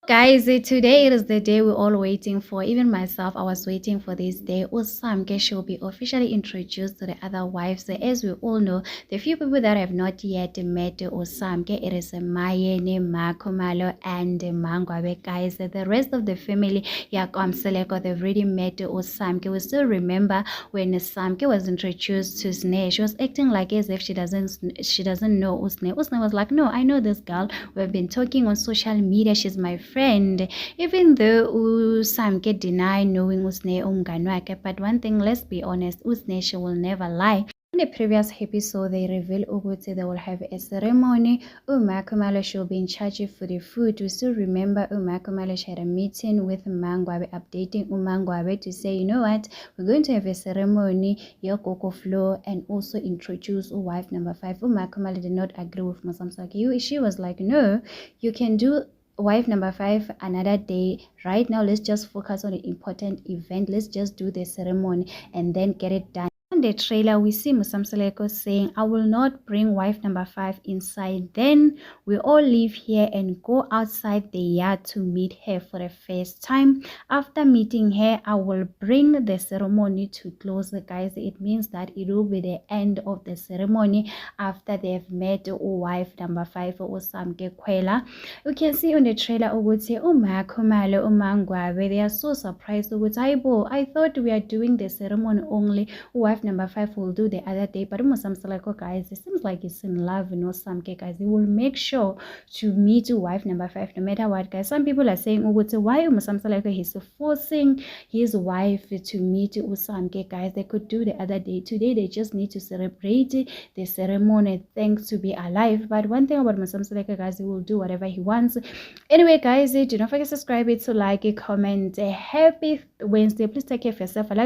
Guys, today it is the day we're all waiting for. Even myself, I was waiting for this day. Usamke she will be officially introduced to the other wives. As we all know, the few people that have not yet met Usamke, it is Mayeni, Makomalo, and Mangwabe. Guys, the rest of the family, Yakwamseleko, they've already met Usamke. We still remember when Samke was introduced to Sneh, she was acting like as if she doesn't know Usne. Usne was like, no, I know this girl. We've been talking on social media. She's my friend. Even though Samke deny knowing Usne umngani wakhe, but one thing, let's be honest, Usne, she will never lie. In the previous episode, they reveal Uguti they will have a ceremony. Umakumalo will be in charge for the food. We still remember Umakumalo had a meeting with Mangwabe, updating Umangwabe to say, you know what, we're going to have a ceremony, your Coco Flow, and also introduce wife number 5. Umakumalo did not agree with Musamsaki. She was like, no, you can do wife number 5 another day. Right now, let's just focus on the important event. Let's just do the ceremony and then get it done. On the trailer, we see Musamseleko saying, I will not bring wife number 5 inside. Then we all leave here and go outside the yard to meet her for the first time. After meeting her, I will bring the ceremony to close. Guys, it means that it will be the end of the ceremony after they've met wife number 5 Usamke Kwela. You can see on the trailer ukuthi uMakhumalo uMangwabe, they are so surprised ukuthi I thought we are doing the ceremony only. Wife number 5 will do the other day, but Musamseleko, guys, it seems like he's in love, Samke, guys. He will make sure to meet wife number 5 no matter what, guys. Some people are saying ukuthi why Musamseleko he's forcing his wife to meet Usamke, guys. They could do the other day. Today they just need to celebrate the ceremony, thanks to be alive. But one thing about Musamseleko, guys, he will do whatever he wants. Anyway, guys, do not forget to subscribe, to like, comment. Happy Wednesday. Please take care of yourself. I love you.